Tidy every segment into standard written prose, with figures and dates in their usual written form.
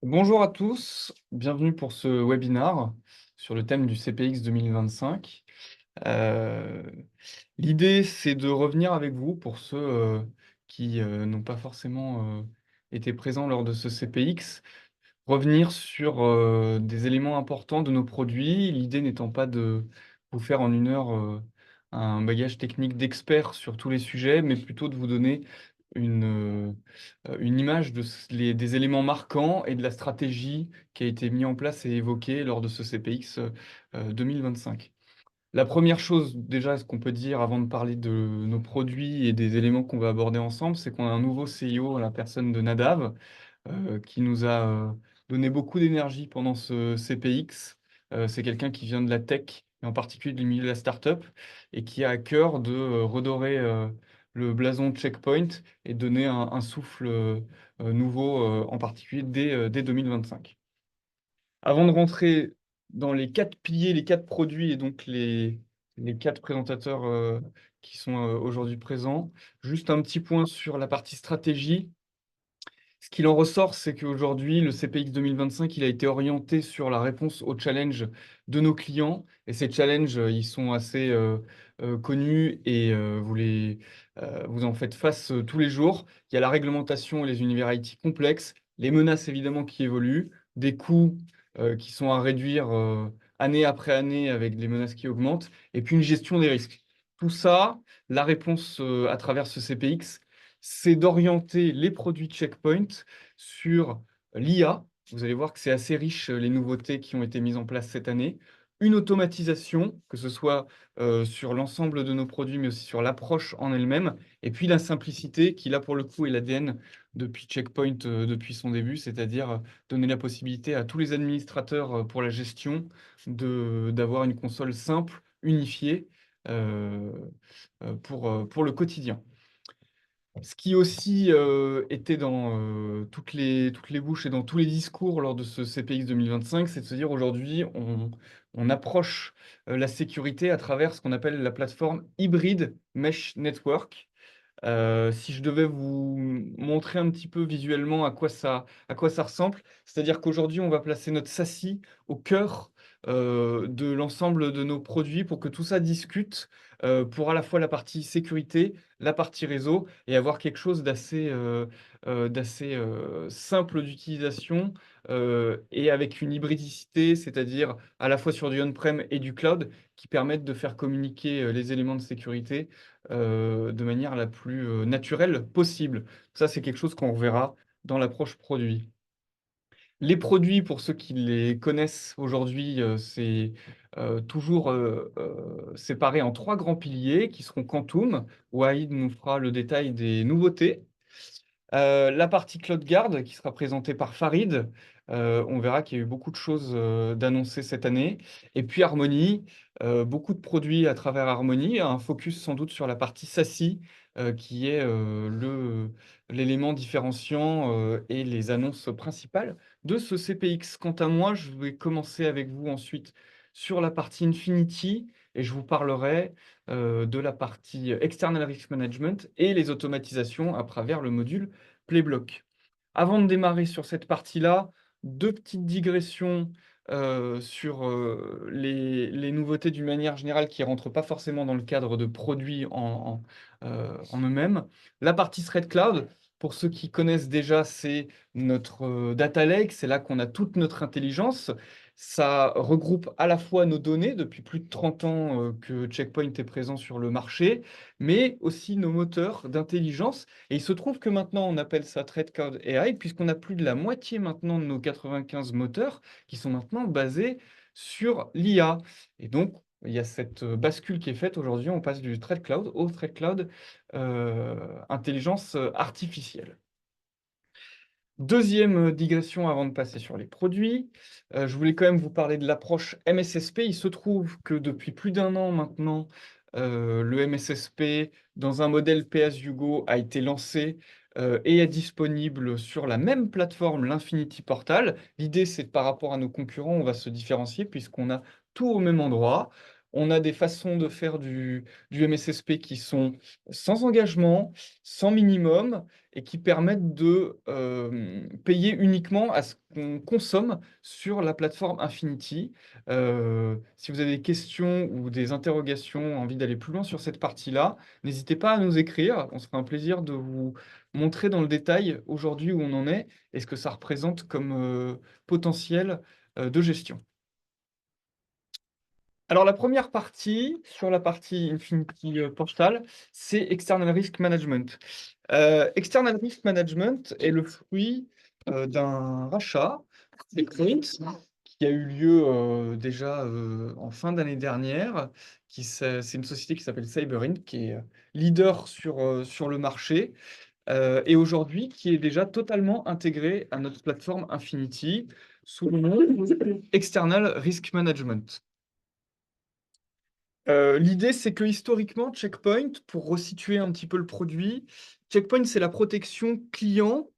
Bonjour à tous, bienvenue pour ce webinar sur le thème du CPX 2025. Euh, L'idée, c'est de revenir avec vous pour ceux qui n'ont pas forcément été présents lors de ce CPX, revenir sur des éléments importants de nos produits, l'idée n'étant pas de vous faire en une heure un bagage technique d'expert sur tous les sujets, mais plutôt de vous donner une image des éléments marquants et de la stratégie qui a été mise en place et évoquée lors de ce CPX 2025. La première chose, déjà, ce qu'on peut dire avant de parler de nos produits et des éléments qu'on va aborder ensemble, c'est qu'on a un nouveau CEO, la personne de Nadav, qui nous a donné beaucoup d'énergie pendant ce CPX. C'est quelqu'un qui vient de la tech, et en particulier du milieu de la startup, et qui a à cœur de redorer le blason de Checkpoint et donner un souffle nouveau, en particulier dès 2025. Avant de rentrer dans les quatre piliers, les quatre produits et donc les quatre présentateurs qui sont aujourd'hui présents, juste un petit point sur la partie stratégie. Ce qu'il en ressort, c'est qu'aujourd'hui, le CPX 2025, il a été orienté sur la réponse aux challenges de nos clients. Et ces challenges, ils sont assez connus et vous en faites face tous les jours. Il y a la réglementation et les univers IT complexes, les menaces évidemment qui évoluent, des coûts qui sont à réduire année après année avec les menaces qui augmentent, et puis une gestion des risques. Tout ça, la réponse à travers ce CPX, c'est d'orienter les produits Checkpoint sur l'IA. Vous allez voir que c'est assez riche, les nouveautés qui ont été mises en place cette année. Une automatisation, que ce soit sur l'ensemble de nos produits, mais aussi sur l'approche en elle-même. Et puis la simplicité, qui là pour le coup est l'ADN depuis Checkpoint depuis son début, c'est-à-dire donner la possibilité à tous les administrateurs pour la gestion d'avoir une console simple, unifiée euh, pour le quotidien. Ce qui aussi était dans toutes les bouches et dans tous les discours lors de ce CPX 2025, c'est de se dire aujourd'hui, on approche la sécurité à travers ce qu'on appelle la plateforme hybride Mesh Network. Si je devais vous montrer un petit peu visuellement à quoi ça ressemble, c'est-à-dire qu'aujourd'hui, on va placer notre SASI au cœur de l'ensemble de nos produits pour que tout ça discute pour à la fois la partie sécurité, la partie réseau et avoir quelque chose d'assez simple d'utilisation et avec une hybridicité, c'est-à-dire à la fois sur du on-prem et du cloud qui permettent de faire communiquer les éléments de sécurité de manière la plus naturelle possible. Ça, c'est quelque chose qu'on reverra dans l'approche produit. Les produits, pour ceux qui les connaissent aujourd'hui, c'est toujours séparé en trois grands piliers qui seront Quantum. Wahid nous fera le détail des nouveautés. La partie CloudGuard qui sera présentée par Farid. On verra qu'il y a eu beaucoup de choses d'annoncées cette année. Et puis Harmony, beaucoup de produits à travers Harmony, un focus sans doute sur la partie SASI, qui est l'élément différenciant et les annonces principales de ce CPX. Quant à moi, je vais commencer avec vous ensuite sur la partie Infinity et je vous parlerai de la partie External Risk Management et les automatisations à travers le module Playblock. Avant de démarrer sur cette partie-là, deux petites digressions sur les nouveautés d'une manière générale qui ne rentrent pas forcément dans le cadre de produits en eux-mêmes. La partie Thread Cloud, pour ceux qui connaissent déjà, c'est notre data lake, c'est là qu'on a toute notre intelligence. Ça regroupe à la fois nos données, depuis plus de 30 ans que Checkpoint est présent sur le marché, mais aussi nos moteurs d'intelligence. Et il se trouve que maintenant, on appelle ça ThreadCloud AI, puisqu'on a plus de la moitié maintenant de nos 95 moteurs qui sont maintenant basés sur l'IA. Et donc, il y a cette bascule qui est faite aujourd'hui. On passe du ThreadCloud au ThreadCloud intelligence artificielle. Deuxième digression avant de passer sur les produits, je voulais quand même vous parler de l'approche MSSP. Il se trouve que depuis plus d'un an maintenant, le MSSP, dans un modèle pay-as-you-go, a été lancé et est disponible sur la même plateforme, l'Infinity Portal. L'idée, c'est que par rapport à nos concurrents, on va se différencier puisqu'on a tout au même endroit. On a des façons de faire du MSSP qui sont sans engagement, sans minimum, et qui permettent de payer uniquement à ce qu'on consomme sur la plateforme Infinity. Si vous avez des questions ou des interrogations, envie d'aller plus loin sur cette partie-là, n'hésitez pas à nous écrire. On se fera un plaisir de vous montrer dans le détail aujourd'hui où on en est et ce que ça représente comme potentiel de gestion. Alors la première partie, sur la partie Infinity Portal, c'est External Risk Management. External Risk Management est le fruit d'un rachat, Checkpoint, qui a eu lieu déjà en fin d'année dernière. C'est une société qui s'appelle Cyberint, qui est leader sur le marché et aujourd'hui qui est déjà totalement intégrée à notre plateforme Infinity sous le nom External Risk Management. L'idée, c'est que historiquement, Checkpoint, pour resituer un petit peu le produit, Checkpoint, c'est la protection client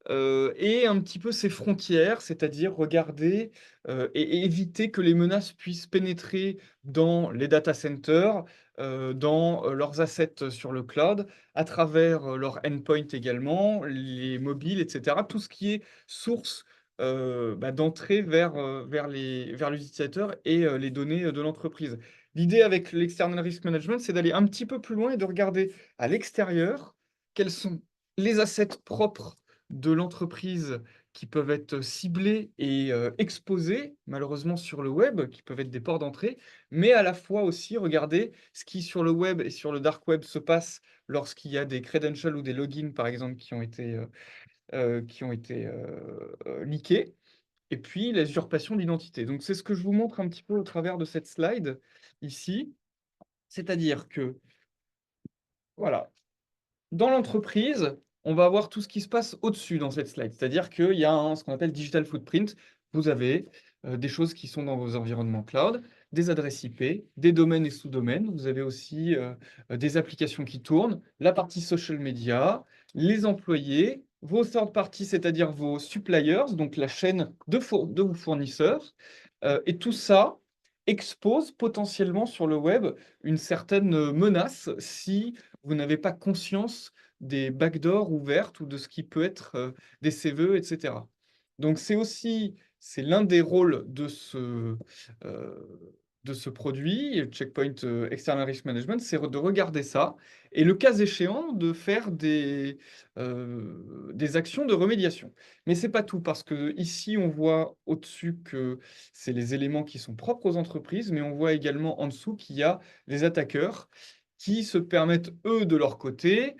et un petit peu ses frontières, c'est-à-dire regarder et éviter que les menaces puissent pénétrer dans les data centers, dans leurs assets sur le cloud, à travers leur endpoint également, les mobiles, etc. Tout ce qui est source d'entrée vers les utilisateurs et les données de l'entreprise. L'idée avec l'external risk management, c'est d'aller un petit peu plus loin et de regarder à l'extérieur quels sont les assets propres de l'entreprise qui peuvent être ciblés et exposés, malheureusement, sur le web, qui peuvent être des ports d'entrée, mais à la fois aussi regarder ce qui, sur le web et sur le dark web, se passe lorsqu'il y a des credentials ou des logins, par exemple, qui ont été leakés et puis la usurpation d'identité. Donc c'est ce que je vous montre un petit peu au travers de cette slide ici, c'est-à-dire que, voilà, dans l'entreprise, on va avoir tout ce qui se passe au-dessus dans cette slide, c'est-à-dire qu'il y a ce qu'on appelle digital footprint. Vous avez des choses qui sont dans vos environnements cloud, des adresses IP, des domaines et sous-domaines. Vous avez aussi des applications qui tournent, la partie social media, les employés, vos third parties, c'est-à-dire vos suppliers, donc la chaîne de vos fournisseurs. Et tout ça expose potentiellement sur le web une certaine menace si vous n'avez pas conscience des backdoors ouvertes ou de ce qui peut être des CVE, etc. Donc c'est l'un des rôles euh, de ce produit, Checkpoint External Risk Management, c'est de regarder ça et le cas échéant de faire des actions de remédiation. Mais c'est pas tout, parce que ici on voit au-dessus que c'est les éléments qui sont propres aux entreprises, mais on voit également en dessous qu'il y a les attaqueurs qui se permettent, eux, de leur côté,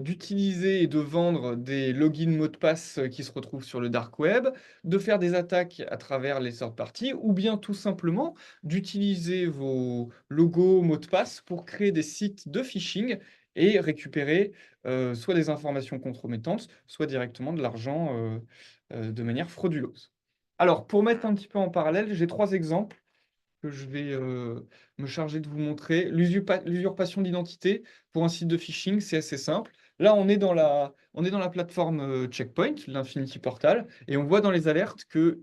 d'utiliser et de vendre des logins mots de passe qui se retrouvent sur le dark web, de faire des attaques à travers les third parties, ou bien tout simplement d'utiliser vos logos mots de passe pour créer des sites de phishing et récupérer soit des informations compromettantes, soit directement de l'argent de manière frauduleuse. Alors, pour mettre un petit peu en parallèle, j'ai trois exemples que je vais me charger de vous montrer. L'usurpation d'identité pour un site de phishing, c'est assez simple. Là, on est dans la plateforme Checkpoint, l'Infinity Portal, et on voit dans les alertes que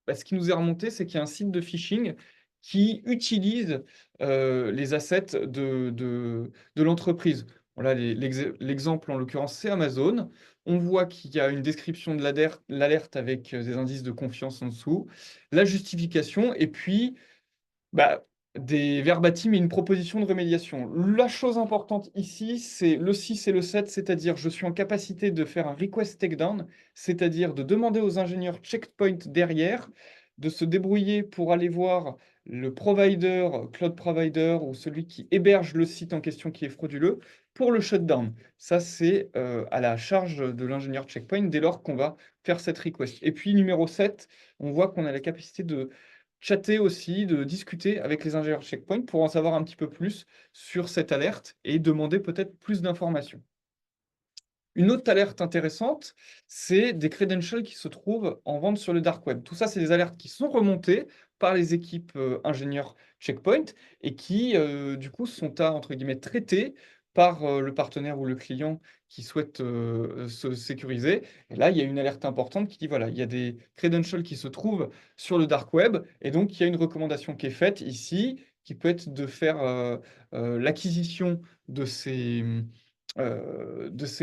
ce qui nous est remonté, c'est qu'il y a un site de phishing qui utilise les assets de l'entreprise. Voilà, l'exemple, en l'occurrence, c'est Amazon. On voit qu'il y a une description de l'alerte avec des indices de confiance en dessous, la justification, et puis bah, des verbatims et une proposition de remédiation. La chose importante ici, c'est le 6 et le 7, c'est-à-dire je suis en capacité de faire un request takedown, c'est-à-dire de demander aux ingénieurs checkpoint derrière de se débrouiller pour aller voir le provider, cloud provider ou celui qui héberge le site en question qui est frauduleux pour le shutdown. Ça, c'est à la charge de l'ingénieur checkpoint dès lors qu'on va faire cette request. Et puis numéro 7, on voit qu'on a la capacité de chatter aussi, de discuter avec les ingénieurs Checkpoint pour en savoir un petit peu plus sur cette alerte et demander peut-être plus d'informations. Une autre alerte intéressante, c'est des credentials qui se trouvent en vente sur le dark web. Tout ça, c'est des alertes qui sont remontées par les équipes ingénieurs Checkpoint et qui, du coup, sont à, entre guillemets, traiter par le partenaire ou le client qui souhaite se sécuriser. Et là, il y a une alerte importante qui dit, voilà, il y a des credentials qui se trouvent sur le dark web et donc il y a une recommandation qui est faite ici qui peut être de faire l'acquisition de ces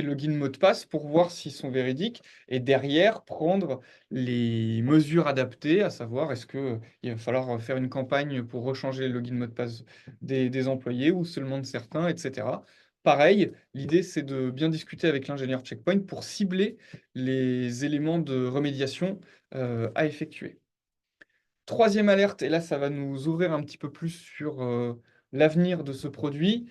logins mots de passe pour voir s'ils sont véridiques et derrière prendre les mesures adaptées, à savoir est-ce qu'il va falloir faire une campagne pour rechanger les logins mots de passe des employés ou seulement de certains, etc. Pareil, l'idée c'est de bien discuter avec l'ingénieur Checkpoint pour cibler les éléments de remédiation à effectuer. Troisième alerte, et là ça va nous ouvrir un petit peu plus sur l'avenir de ce produit.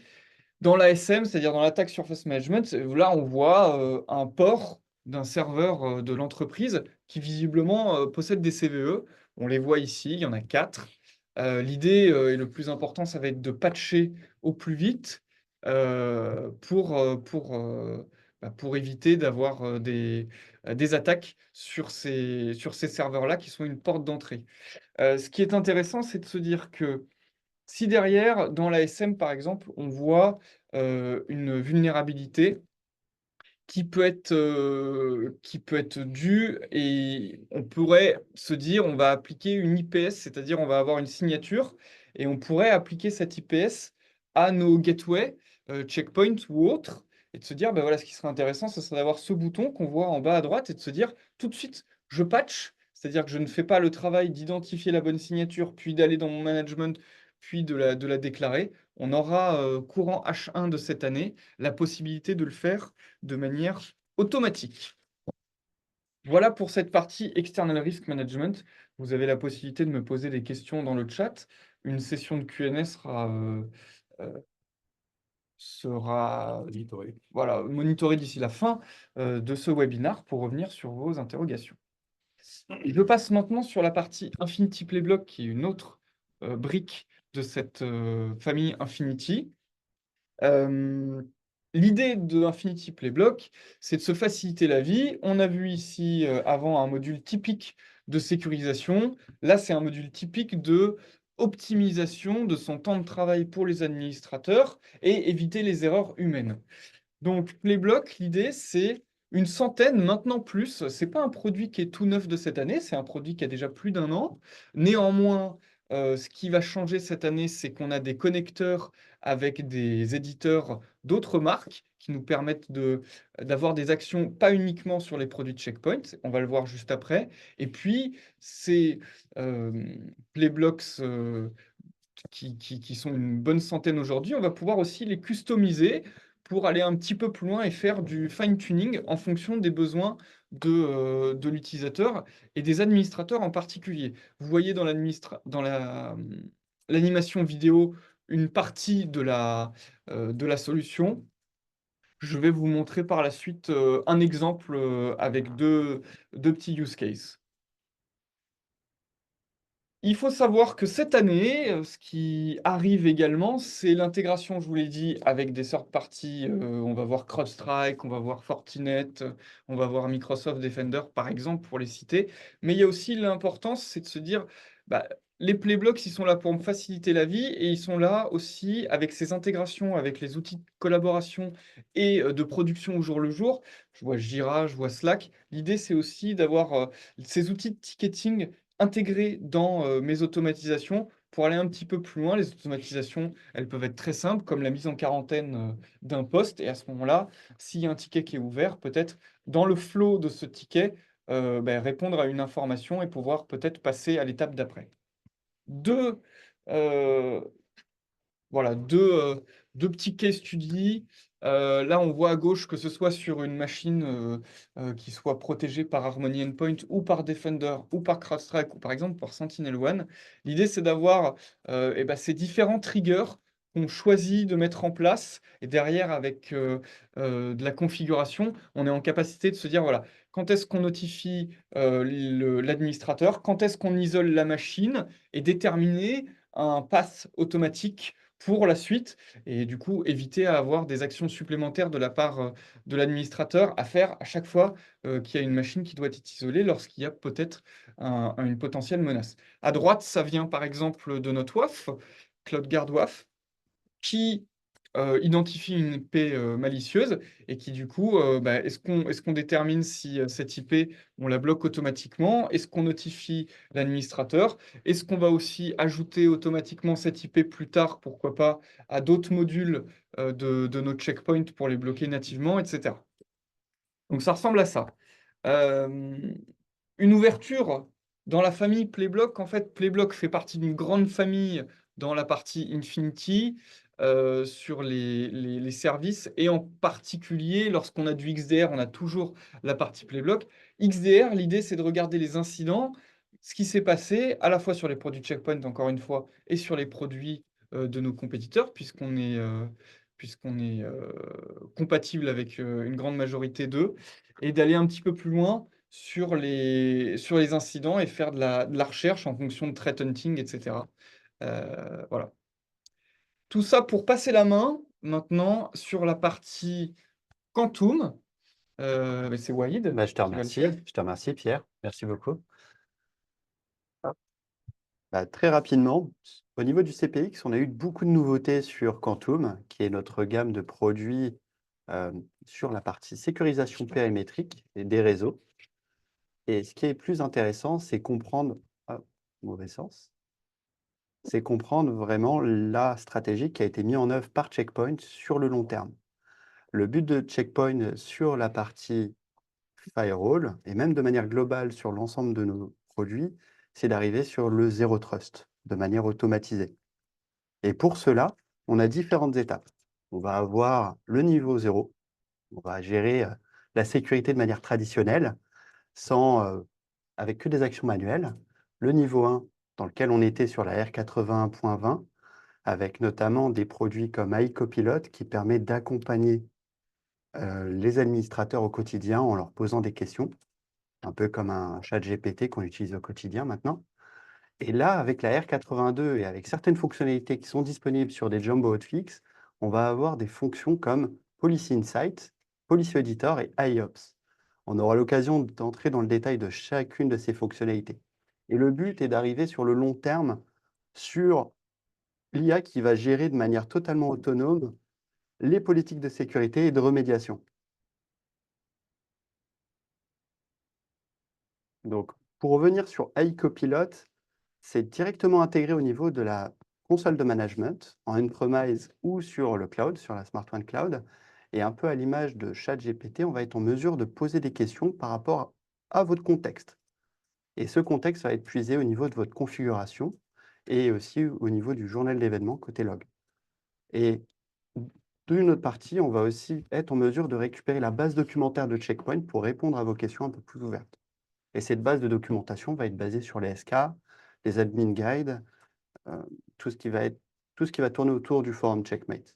Dans l'ASM, c'est-à-dire dans l'Attack Surface Management, là on voit un port d'un serveur de l'entreprise qui visiblement possède des CVE. On les voit ici, il y en a 4. L'idée, et le plus important, ça va être de patcher au plus vite pour éviter d'avoir des attaques sur ces serveurs-là qui sont une porte d'entrée. Ce qui est intéressant, c'est de se dire que si derrière, dans l'ASM par exemple, on voit une vulnérabilité qui peut être due et on pourrait se dire on va appliquer une IPS, c'est-à-dire on va avoir une signature et on pourrait appliquer cette IPS à nos gateways, checkpoints ou autres et de se dire ben voilà, ce qui serait intéressant, ce serait d'avoir ce bouton qu'on voit en bas à droite et de se dire tout de suite je patch, c'est-à-dire que je ne fais pas le travail d'identifier la bonne signature, puis d'aller dans mon management, puis de la déclarer. On aura courant H1 de cette année la possibilité de le faire de manière automatique. Voilà pour cette partie External Risk Management. Vous avez la possibilité de me poser des questions dans le chat. Une session de Q&A euh, sera voilà, monitorée d'ici la fin de ce webinaire pour revenir sur vos interrogations. Je passe maintenant sur la partie Infinity Playblock, qui est une autre brique de cette famille Infinity. L'idée de Infinity Playblock, c'est de se faciliter la vie. On a vu ici avant un module typique de sécurisation. Là, c'est un module typique de optimisation de son temps de travail pour les administrateurs et éviter les erreurs humaines. Donc, Playblock, l'idée, c'est une centaine, maintenant plus. C'est pas un produit qui est tout neuf de cette année, c'est un produit qui a déjà plus d'un an. Néanmoins, ce qui va changer cette année, c'est qu'on a des connecteurs avec des éditeurs d'autres marques qui nous permettent d'avoir des actions pas uniquement sur les produits de Checkpoint. On va le voir juste après. Et puis, ces Playblocks qui sont une bonne centaine aujourd'hui, on va pouvoir aussi les customiser pour aller un petit peu plus loin et faire du fine-tuning en fonction des besoins de l'utilisateur et des administrateurs en particulier. Vous voyez dans l'animation vidéo une partie de la solution. Je vais vous montrer par la suite un exemple avec deux petits use cases. Il faut savoir que cette année, ce qui arrive également, c'est l'intégration, je vous l'ai dit, avec des third parties. On va voir CrowdStrike, on va voir Fortinet, on va voir Microsoft Defender, par exemple, pour les citer. Mais il y a aussi l'importance, c'est de se dire, bah, les Playblocks, ils sont là pour me faciliter la vie et ils sont là aussi avec ces intégrations, avec les outils de collaboration et de production au jour le jour. Je vois Jira, je vois Slack. L'idée, c'est aussi d'avoir ces outils de ticketing intégrés dans mes automatisations pour aller un petit peu plus loin. Les automatisations, elles peuvent être très simples, comme la mise en quarantaine d'un poste. Et à ce moment-là, s'il y a un ticket qui est ouvert, peut-être dans le flow de ce ticket, répondre à une information et pouvoir peut-être passer à l'étape d'après. Deux, euh, voilà, deux petits case studies. Là, on voit à gauche que ce soit sur une machine qui soit protégée par Harmony Endpoint ou par Defender ou par CrowdStrike ou par exemple par SentinelOne. L'idée, c'est d'avoir ces différents triggers qu'on choisit de mettre en place et derrière, avec de la configuration, on est en capacité de se dire, voilà, quand est-ce qu'on notifie l'administrateur, quand est-ce qu'on isole la machine et déterminer un pass automatique pour la suite et du coup éviter à avoir des actions supplémentaires de la part de l'administrateur à faire à chaque fois qu'il y a une machine qui doit être isolée lorsqu'il y a peut-être une potentielle menace. À droite, ça vient par exemple de notre WAF, CloudGuard WAF, qui identifie une IP malicieuse et qui du coup, bah, est-ce qu'on détermine si cette IP, on la bloque automatiquement? Est-ce qu'on notifie l'administrateur? Est-ce qu'on va aussi ajouter automatiquement cette IP plus tard, pourquoi pas, à d'autres modules de notre checkpoint pour les bloquer nativement, etc. Donc ça ressemble à ça. Euh, une ouverture dans la famille Playblock. En fait, Playblock fait partie d'une grande famille dans la partie Infinity sur les services et en particulier lorsqu'on a du XDR, on a toujours la partie Playblock. XDR, l'idée c'est de regarder les incidents, ce qui s'est passé à la fois sur les produits Checkpoint, encore une fois, et sur les produits de nos compétiteurs, puisqu'on est compatible avec une grande majorité d'eux, et d'aller un petit peu plus loin sur les incidents et faire de la recherche en fonction de threat hunting, etc. Voilà. Tout ça pour passer la main maintenant sur la partie Quantum. Mais c'est Wahid Bah, je te qui va le remercie. faire. Je te remercie, Pierre. Merci beaucoup. Bah, très rapidement, au niveau du CPX, on a eu beaucoup de nouveautés sur Quantum, qui est notre gamme de produits euh, sur la partie sécurisation périmétrique et des réseaux. Et ce qui est plus intéressant, c'est comprendre, ah, mauvais sens, c'est comprendre vraiment la stratégie qui a été mise en œuvre par Checkpoint sur le long terme. Le but de Checkpoint sur la partie firewall, et même de manière globale sur l'ensemble de nos produits, c'est d'arriver sur le zéro trust de manière automatisée. Et pour cela, on a différentes étapes. On va avoir le niveau 0, on va gérer la sécurité de manière traditionnelle, avec que des actions manuelles. Le niveau 1, dans lequel on était sur la R81.20, avec notamment des produits comme iCopilot qui permet d'accompagner les administrateurs au quotidien en leur posant des questions, un peu comme un chat GPT qu'on utilise au quotidien maintenant. Et là, avec la R82 et avec certaines fonctionnalités qui sont disponibles sur des Jumbo Hotfix, on va avoir des fonctions comme Policy Insight, Policy Editor et IOPS. On aura l'occasion d'entrer dans le détail de chacune de ces fonctionnalités. Et le but est d'arriver sur le long terme sur l'IA qui va gérer de manière totalement autonome les politiques de sécurité et de remédiation. Donc, pour revenir sur iCopilot, c'est directement intégré au niveau de la console de management, en on-premise ou sur le cloud, sur la Smart One Cloud. Et un peu à l'image de ChatGPT, on va être en mesure de poser des questions par rapport à votre contexte. Et ce contexte va être puisé au niveau de votre configuration et aussi au niveau du journal d'événements côté log. Et d'une autre partie, on va aussi être en mesure de récupérer la base documentaire de Checkpoint pour répondre à vos questions un peu plus ouvertes. Et cette base de documentation va être basée sur les SK, les admin guides, euh, tout ce qui va tourner autour du forum Checkmate.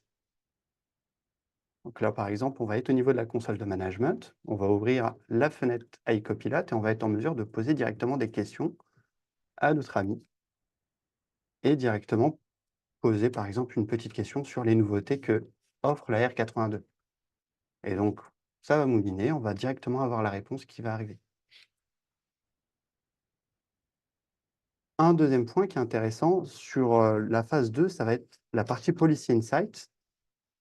Donc là, par exemple, on va être au niveau de la console de management, on va ouvrir la fenêtre iCopilot et on va être en mesure de poser directement des questions à notre ami et directement poser, par exemple, une petite question sur les nouveautés que offre la R82. Et donc, ça va mouliner, on va directement avoir la réponse qui va arriver. Un deuxième point qui est intéressant sur la phase 2, ça va être la partie Policy Insight,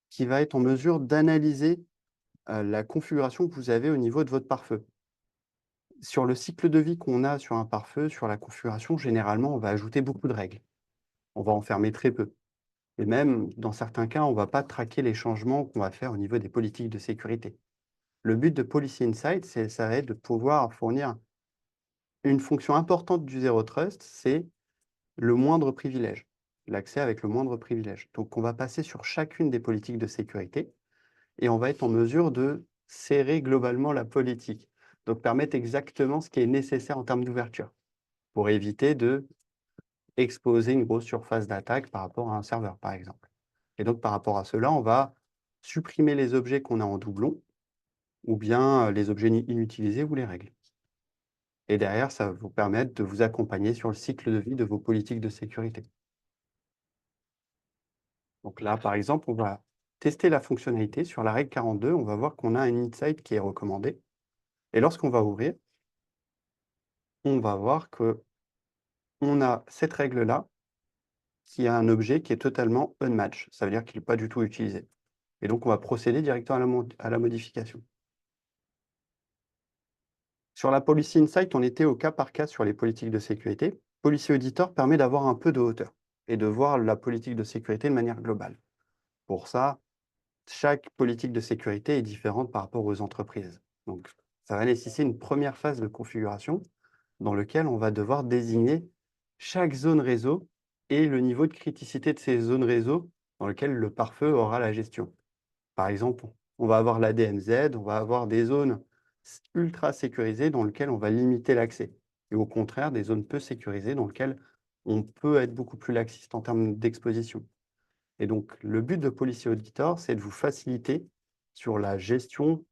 qui va être en mesure d'analyser la configuration que vous avez au niveau de votre pare-feu. Sur le cycle de vie qu'on a sur un pare-feu, sur la configuration, généralement, on va ajouter beaucoup de règles. On va en fermer très peu. Et même, dans certains cas, on ne va pas traquer les changements qu'on va faire au niveau des politiques de sécurité. Le but de Policy Insight, ça va être de pouvoir fournir une fonction importante du Zero Trust, c'est le moindre privilège, l'accès avec le moindre privilège. Donc, on va passer sur chacune des politiques de sécurité et on va être en mesure de serrer globalement la politique. Donc, permettre exactement ce qui est nécessaire en termes d'ouverture pour éviter de exposer une grosse surface d'attaque par rapport à un serveur, par exemple. Et donc, par rapport à cela, on va supprimer les objets qu'on a en doublon ou bien les objets inutilisés ou les règles. Et derrière, ça va vous permettre de vous accompagner sur le cycle de vie de vos politiques de sécurité. Donc là, par exemple, on va tester la fonctionnalité sur la règle 42. On va voir qu'on a un insight qui est recommandé. Et lorsqu'on va ouvrir, on va voir qu'on a cette règle-là qui a un objet qui est totalement unmatched. Ça veut dire qu'il n'est pas du tout utilisé. Et donc, on va procéder directement à la modification. Sur la Policy Insight, on était au cas par cas sur les politiques de sécurité. Policy Auditor permet d'avoir un peu de hauteur et de voir la politique de sécurité de manière globale. Pour ça, chaque politique de sécurité est différente par rapport aux entreprises. Donc, ça va nécessiter une première phase de configuration dans laquelle on va devoir désigner chaque zone réseau et le niveau de criticité de ces zones réseau dans lequel le pare-feu aura la gestion. Par exemple, on va avoir la DMZ, on va avoir des zones ultra sécurisées dans lesquelles on va limiter l'accès. Et au contraire, des zones peu sécurisées dans lesquelles on peut être beaucoup plus laxiste en termes d'exposition. Et donc, le but de Policy Auditor, c'est de vous faciliter sur la gestion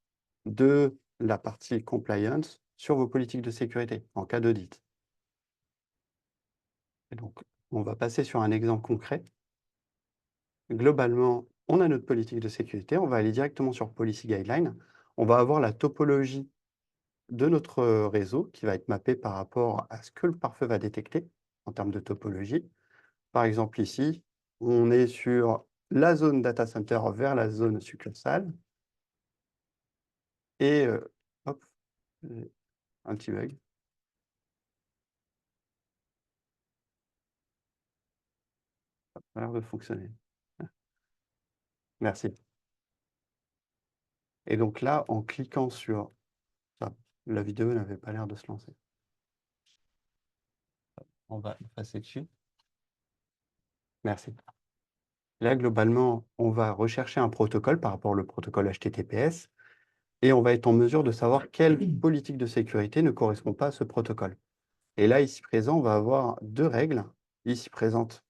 de la partie compliance sur vos politiques de sécurité en cas d'audit. Et donc, on va passer sur un exemple concret. Globalement, on a notre politique de sécurité, on va aller directement sur Policy Guideline. On va avoir la topologie de notre réseau qui va être mappée par rapport à ce que le pare-feu va détecter en termes de topologie. Par exemple, ici, on est sur la zone data center vers la zone succursale. Et hop, un petit bug. Ça a l'air de fonctionner. Ah, merci. Et donc là, en cliquant sur ça, la vidéo n'avait pas l'air de se lancer. On va passer dessus. Merci. Là, globalement, on va rechercher un protocole par rapport au protocole HTTPS et on va être en mesure de savoir quelle politique de sécurité ne correspond pas à ce protocole. Et là, ici présent, on va avoir deux règles. Ici présente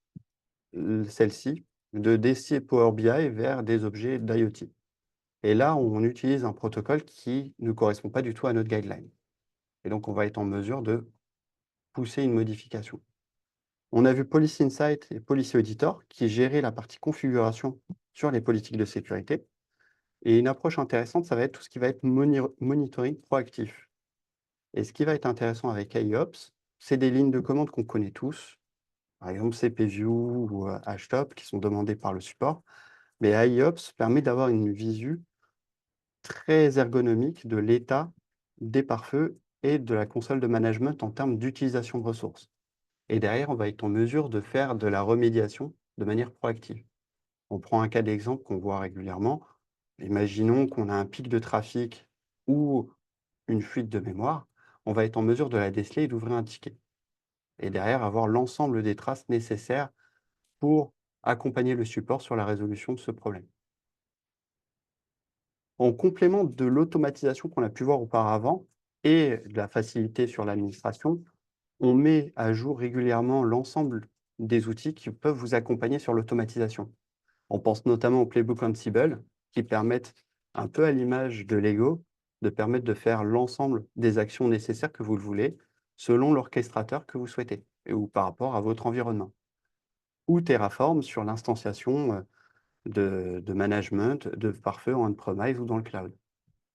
celle-ci, de DC Power BI vers des objets d'IoT. Et là, on utilise un protocole qui ne correspond pas du tout à notre guideline. Et donc, on va être en mesure de pousser une modification. On a vu Policy Insight et Policy Auditor qui géraient la partie configuration sur les politiques de sécurité. Et une approche intéressante, ça va être tout ce qui va être monitoring proactif. Et ce qui va être intéressant avec AIOps, c'est des lignes de commande qu'on connaît tous, par exemple CPView ou HTOP, qui sont demandées par le support. Mais AIOps permet d'avoir une visu très ergonomique de l'état des pare-feux et de la console de management en termes d'utilisation de ressources. Et derrière, on va être en mesure de faire de la remédiation de manière proactive. On prend un cas d'exemple qu'on voit régulièrement. Imaginons qu'on a un pic de trafic ou une fuite de mémoire. On va être en mesure de la déceler et d'ouvrir un ticket. Et derrière, avoir l'ensemble des traces nécessaires pour accompagner le support sur la résolution de ce problème. En complément de l'automatisation qu'on a pu voir auparavant et de la facilité sur l'administration, on met à jour régulièrement l'ensemble des outils qui peuvent vous accompagner sur l'automatisation. On pense notamment au Playbook Ansible, qui permettent, un peu à l'image de Lego, de permettre de faire l'ensemble des actions nécessaires que vous le voulez, selon l'orchestrateur que vous souhaitez, ou par rapport à votre environnement. Ou Terraform sur l'instanciation de management de pare-feu en on-premise ou dans le cloud.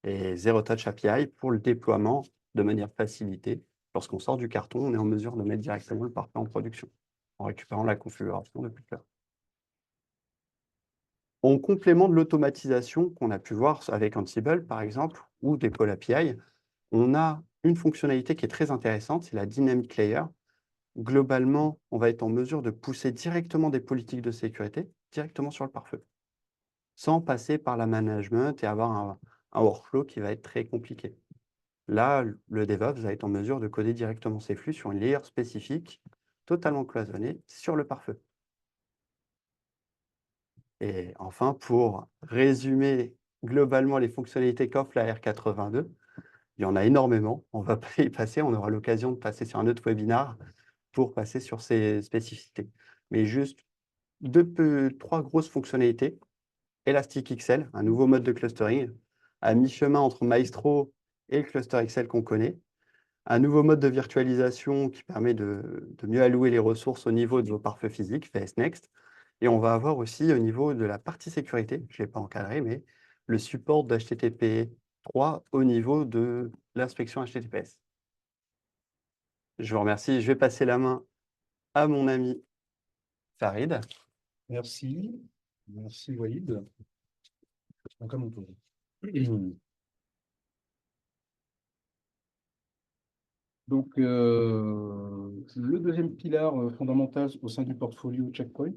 Et Zero Touch API pour le déploiement de manière facilitée. Lorsqu'on sort du carton, on est en mesure de mettre directement le pare-feu en production, en récupérant la configuration depuis le cloud. En complément de l'automatisation qu'on a pu voir avec Ansible, par exemple, ou des Pole API, on a une fonctionnalité qui est très intéressante, c'est la Dynamic Layer. Globalement, on va être en mesure de pousser directement des politiques de sécurité directement sur le pare-feu, sans passer par la management et avoir un workflow qui va être très compliqué. Là, le DevOps va être en mesure de coder directement ses flux sur une layer spécifique, totalement cloisonnée, sur le pare-feu. Et enfin, pour résumer globalement les fonctionnalités qu'offre la R82, il y en a énormément. On va pas y passer, on aura l'occasion de passer sur un autre webinar pour passer sur ces spécificités. Mais juste trois grosses fonctionnalités. ElasticXL, un nouveau mode de clustering, à mi-chemin entre Maestro et le cluster XL qu'on connaît. Un nouveau mode de virtualisation qui permet de mieux allouer les ressources au niveau de vos pare-feux physiques, VS-Next. Et on va avoir aussi au niveau de la partie sécurité, je ne l'ai pas encadré, mais le support d'HTTP 3 au niveau de l'inspection HTTPS. Je vous remercie. Je vais passer la main à mon ami Farid. Merci. Merci, Walid. Donc, à mon tour. Donc, le deuxième pilar fondamental au sein du portfolio Checkpoint,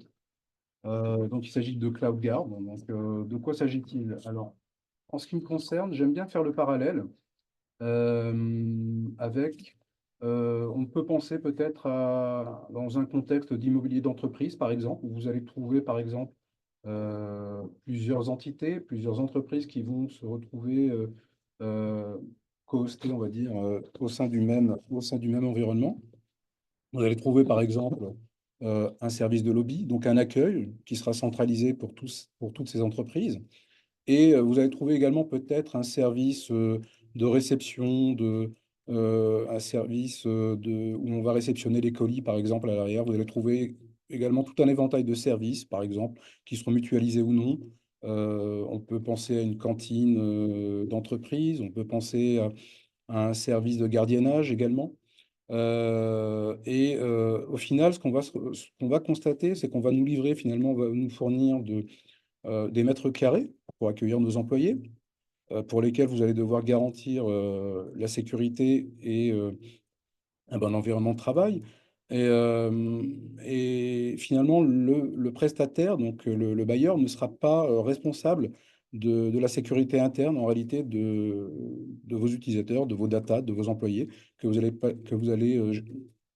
donc il s'agit de CloudGuard. Donc, de quoi s'agit-il? Alors, en ce qui me concerne, j'aime bien faire le parallèle avec, on peut penser peut-être dans un contexte d'immobilier d'entreprise, par exemple, où vous allez trouver, par exemple, plusieurs entités, plusieurs entreprises qui vont se retrouver co-hostées, on va dire, au sein du même environnement. Vous allez trouver, par exemple, un service de lobby, donc un accueil qui sera centralisé pour toutes ces entreprises. Et vous allez trouver également peut-être un service de réception, un service où on va réceptionner les colis, par exemple, à l'arrière. Vous allez trouver également tout un éventail de services, par exemple, qui seront mutualisés ou non. On peut penser à une cantine d'entreprise, on peut penser à un service de gardiennage également. Au final, ce qu'on va constater, c'est qu'on va nous livrer, finalement, on va nous fournir des mètres carrés pour accueillir nos employés, pour lesquels vous allez devoir garantir la sécurité et un bon environnement de travail. Et finalement, le prestataire, donc le bailleur, ne sera pas responsable de la sécurité interne, en réalité, de vos utilisateurs, de vos datas, de vos employés que vous allez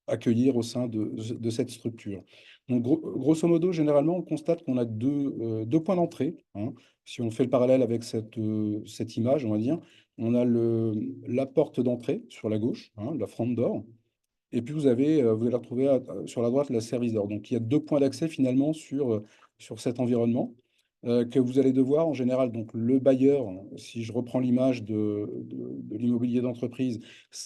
accueillir au sein de cette structure. Donc, grosso modo, généralement, on constate qu'on a deux points d'entrée, hein. Si on fait le parallèle avec cette image, on va dire, on a la porte d'entrée sur la gauche, hein, la front door. Et puis vous allez retrouver sur la droite la service door. Donc il y a deux points d'accès finalement sur cet environnement que vous allez devoir en général. Donc le bailleur, si je reprends l'image de l'immobilier d'entreprise,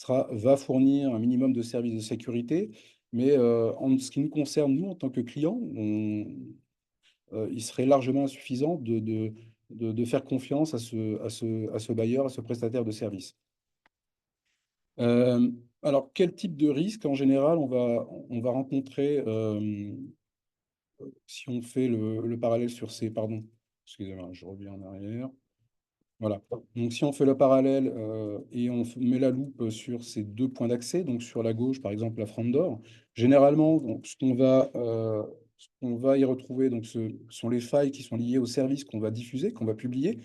va fournir un minimum de services de sécurité. Mais en ce qui nous concerne, nous, en tant que clients, il serait largement insuffisant de faire confiance à ce bailleur, à ce prestataire de service. Euh, alors, quel type de risque en général on va rencontrer si on fait le parallèle sur ces... Pardon, excusez-moi, je reviens en arrière. Voilà. Donc, si on fait le parallèle et on met la loupe sur ces deux points d'accès, donc sur la gauche, par exemple, la front door, généralement, donc, ce qu'on va y retrouver, donc, ce sont les failles qui sont liées aux services qu'on va diffuser, qu'on va publier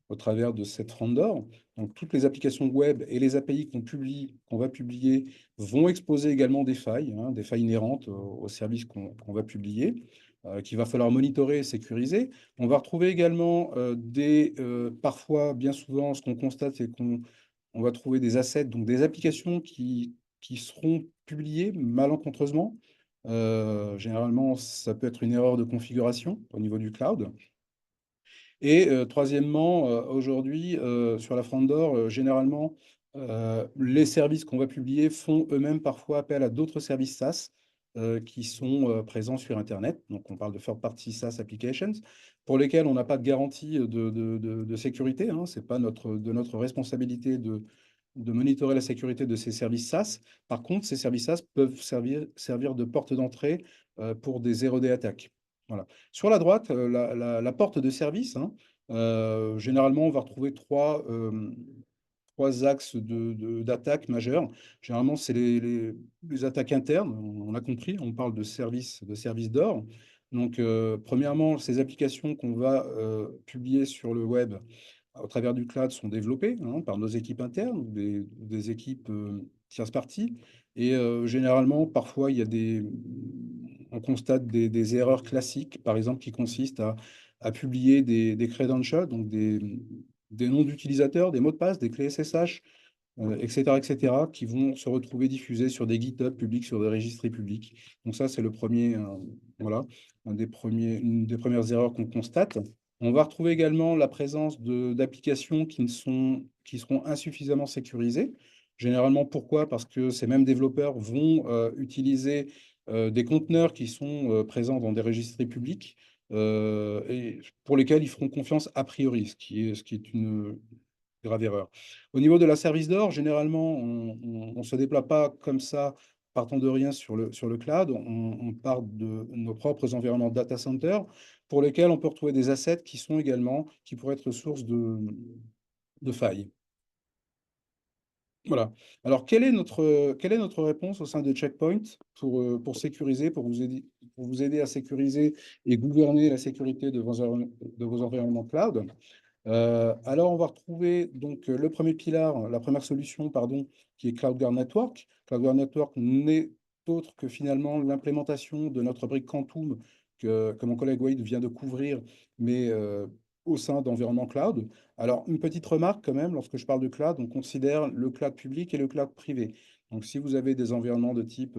au travers de cette d'or. Donc, toutes les applications web et les API qu'on va publier vont exposer également des failles, hein, des failles inhérentes aux services qu'on va publier, qu'il va falloir monitorer et sécuriser. On va retrouver également parfois, bien souvent, ce qu'on constate, c'est qu'on va trouver des assets, donc des applications qui seront publiées malencontreusement. Généralement, ça peut être une erreur de configuration au niveau du cloud. Et troisièmement, aujourd'hui, sur la front door, généralement, les services qu'on va publier font eux-mêmes parfois appel à d'autres services SaaS qui sont présents sur Internet. Donc, on parle de third-party SaaS applications pour lesquels on n'a pas de garantie de sécurité, hein. Ce n'est pas de notre responsabilité de monitorer la sécurité de ces services SaaS. Par contre, ces services SaaS peuvent servir de porte d'entrée pour des zero-day attaques. Voilà. Sur la droite, la porte de service, hein, généralement, on va retrouver trois axes d'attaque majeures. Généralement, c'est les attaques internes, on a compris, on parle de services d'or. Donc, premièrement, ces applications qu'on va publier sur le web au travers du cloud sont développées, hein, par nos équipes internes ou des équipes tierces parties. Et généralement, parfois, on constate des erreurs classiques, par exemple, qui consistent à publier des credentials, donc des noms d'utilisateurs, des mots de passe, des clés SSH, etc., qui vont se retrouver diffusés sur des GitHub publics, sur des registres publics. Donc ça, c'est voilà, une des premières erreurs qu'on constate. On va retrouver également la présence d'applications qui seront insuffisamment sécurisées. Généralement, pourquoi? Parce que ces mêmes développeurs vont utiliser des conteneurs qui sont présents dans des registres publics et pour lesquels ils feront confiance a priori, ce qui est une grave erreur. Au niveau de la service d'or, généralement, on ne se déploie pas comme ça partant de rien sur le cloud, on part de nos propres environnements data center pour lesquels on peut retrouver des assets qui pourraient être source de failles. Voilà. Alors, quelle est notre réponse au sein de Checkpoint pour sécuriser, pour vous aider à sécuriser et gouverner la sécurité de vos environnements cloud? Alors, on va retrouver donc le premier pilar, la première solution, pardon, qui est CloudGuard Network. CloudGuard Network n'est autre que finalement l'implémentation de notre brique Quantum que mon collègue Wade vient de couvrir, mais au sein d'environnements cloud. Alors, une petite remarque quand même, lorsque je parle de cloud, on considère le cloud public et le cloud privé. Donc, si vous avez des environnements de type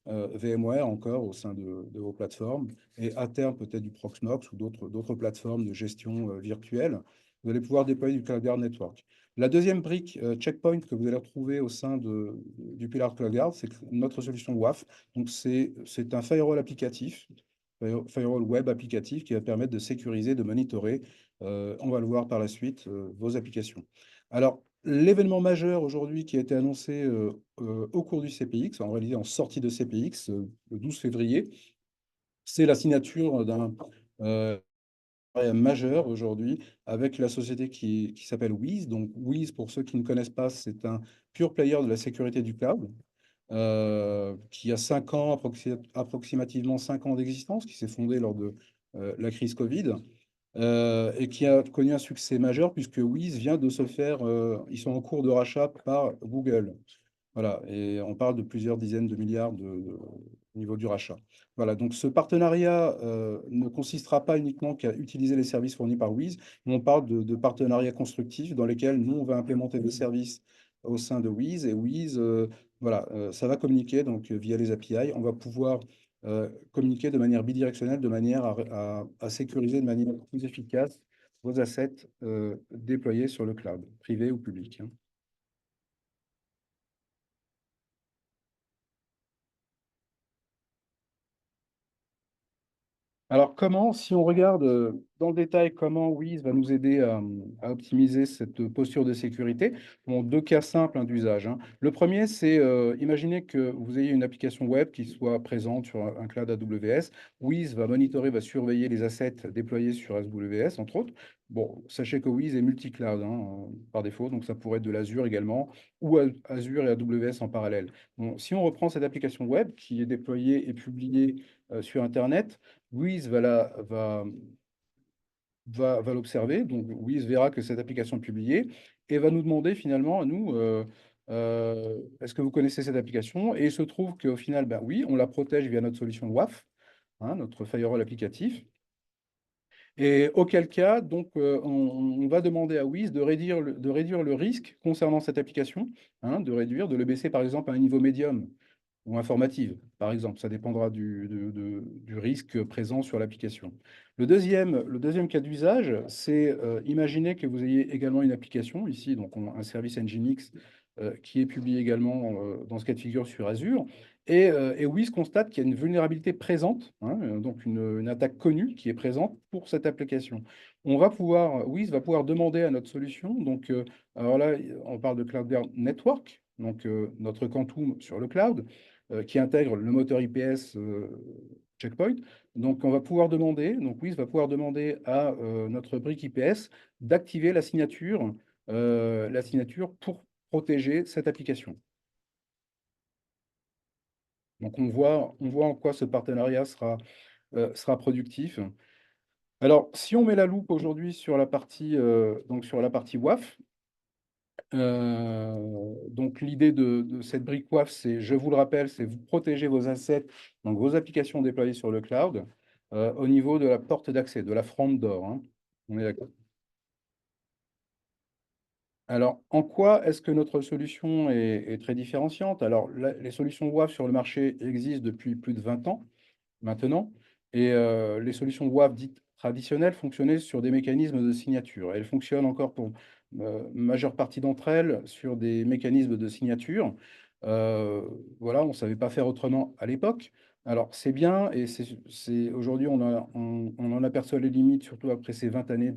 VMware encore au sein de vos plateformes, et à terme peut-être du Proxmox ou d'autres plateformes de gestion virtuelle, vous allez pouvoir déployer du CloudGuard Network. La deuxième brique Checkpoint que vous allez retrouver au sein du pilar CloudGuard, c'est notre solution WAF. Donc, c'est un firewall applicatif, firewall web applicatif qui va permettre de sécuriser, de monitorer, on va le voir par la suite, vos applications. Alors, l'événement majeur aujourd'hui qui a été annoncé au cours du CPX, en réalité en sortie de CPX, le 12 février, c'est la signature d'un majeur aujourd'hui avec la société qui s'appelle Wiz. Donc Wiz, pour ceux qui ne connaissent pas, c'est un pure player de la sécurité du cloud qui a 5 ans, approximativement 5 ans d'existence, qui s'est fondé lors de la crise Covid et qui a connu un succès majeur puisque Wiz vient de se faire, ils sont en cours de rachat par Google. Voilà, et on parle de plusieurs dizaines de milliards au niveau du rachat. Voilà, donc ce partenariat ne consistera pas uniquement qu'à utiliser les services fournis par Wiz, mais on parle de partenariats constructifs dans lesquels nous, on va implémenter des services au sein de Wiz, et Wiz, voilà, ça va communiquer donc via les API. On va pouvoir communiquer de manière bidirectionnelle, de manière à sécuriser de manière plus efficace vos assets déployés sur le cloud, privé ou public, hein. Alors comment, si on regarde dans le détail comment Wiz va nous aider à optimiser cette posture de sécurité, bon, deux cas simples hein, d'usage, hein. Le premier, c'est imaginez que vous ayez une application web qui soit présente sur un cloud AWS. Wiz va monitorer, va surveiller les assets déployés sur AWS, entre autres. Bon, sachez que Wiz est multi-cloud hein, par défaut, donc ça pourrait être de l'Azure également, ou Azure et AWS en parallèle. Bon, si on reprend cette application web qui est déployée et publiée sur Internet, Wiz va l'observer, donc Wiz verra que cette application est publiée et va nous demander finalement à nous, est-ce que vous connaissez cette application? Et il se trouve qu'au final, ben oui, on la protège via notre solution WAF, hein, notre firewall applicatif. Et auquel cas, donc, on va demander à Wiz de réduire le risque concernant cette application, hein, de le baisser par exemple à un niveau médium ou informative, par exemple. Ça dépendra du risque présent sur l'application. Le deuxième cas d'usage, c'est imaginer que vous ayez également une application, ici, donc un service Nginx qui est publié également dans ce cas de figure sur Azure. Et Wiz constate qu'il y a une vulnérabilité présente, hein, donc une attaque connue qui est présente pour cette application. Wiz va pouvoir demander à notre solution, donc alors là, on parle de CloudGuard Network, donc notre Quantum sur le cloud, qui intègre le moteur IPS Checkpoint. Donc, on va pouvoir demander, donc Wiz va pouvoir demander à notre brique IPS d'activer la signature pour protéger cette application. Donc, on voit en quoi ce partenariat sera productif. Alors, si on met la loupe aujourd'hui sur la partie, donc sur la partie WAF, donc l'idée de cette brique WAF, c'est, je vous le rappelle, c'est vous protéger vos assets, donc vos applications déployées sur le cloud, au niveau de la porte d'accès, de la front door, hein. On est d'accord. Alors, en quoi est-ce que notre solution est très différenciante? Alors, les solutions WAF sur le marché existent depuis plus de 20 ans maintenant. Et les solutions WAF dites traditionnelles fonctionnaient sur des mécanismes de signature. Elles fonctionnent encore pour majeure partie d'entre elles sur des mécanismes de signature. Voilà, on ne savait pas faire autrement à l'époque. Alors c'est bien et aujourd'hui on en aperçoit les limites, surtout après ces 20 années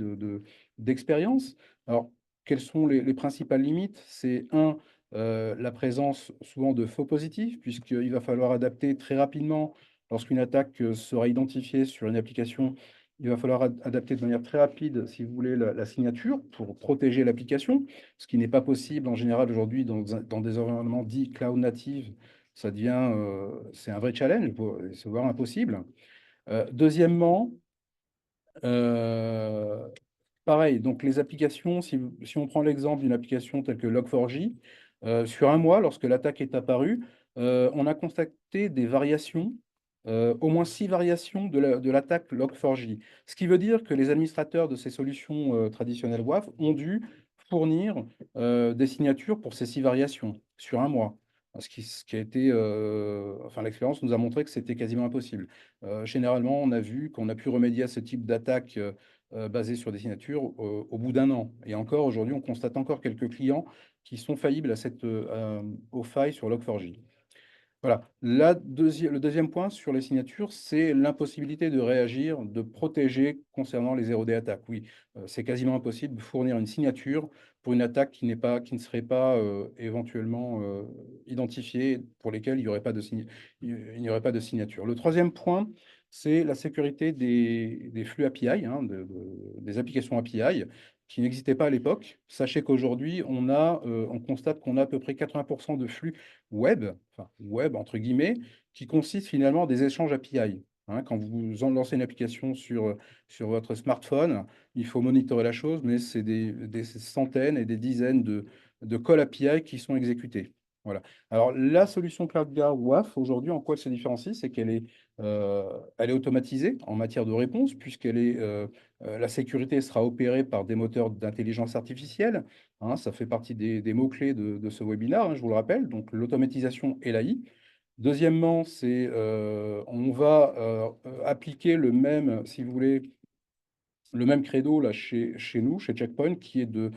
d'expérience. Alors quelles sont les principales limites? C'est un, la présence souvent de faux positifs, puisqu'il va falloir adapter très rapidement lorsqu'une attaque sera identifiée sur une application. Il va falloir adapter de manière très rapide, si vous voulez, la signature pour protéger l'application, ce qui n'est pas possible en général aujourd'hui dans des environnements dits cloud native. Ça devient, c'est un vrai challenge, c'est voire impossible. Deuxièmement, euh, pareil, donc les applications, si on prend l'exemple d'une application telle que Log4j, sur un mois, lorsque l'attaque est apparue, on a constaté des variations, au moins 6 variations de l'attaque Log4j. Ce qui veut dire que les administrateurs de ces solutions traditionnelles WAF ont dû fournir des signatures pour ces 6 variations sur un mois. Ce qui a été, enfin, l'expérience nous a montré que c'était quasiment impossible. Généralement, on a vu qu'on a pu remédier à ce type d'attaque basée sur des signatures au bout d'un an. Et encore, aujourd'hui, on constate encore quelques clients qui sont faillibles aux failles sur Log4j. Voilà. Le deuxième point sur les signatures, c'est l'impossibilité de réagir, de protéger concernant les 0D attaques. Oui, c'est quasiment impossible de fournir une signature pour une attaque qui ne serait pas éventuellement identifiée, pour lesquelles il n'y aurait pas il n'y aurait pas de signature. Le troisième point, c'est la sécurité des flux API, hein, des applications API qui n'existaient pas à l'époque. Sachez qu'aujourd'hui, on constate qu'on a à peu près 80% de flux web, enfin web entre guillemets, qui consiste finalement en des échanges API. Hein. Quand vous lancez une application sur votre smartphone, il faut monitorer la chose, mais c'est des centaines et des dizaines de calls API qui sont exécutés. Voilà. Alors, la solution CloudGuard WAF, aujourd'hui, en quoi elle se différencie? C'est elle est automatisée en matière de réponse, la sécurité sera opérée par des moteurs d'intelligence artificielle. Hein, ça fait partie des mots-clés de ce webinaire, hein, je vous le rappelle, donc l'automatisation et l'AI. Deuxièmement, on va appliquer si vous voulez, le même credo là, chez nous, chez Checkpoint, qui est de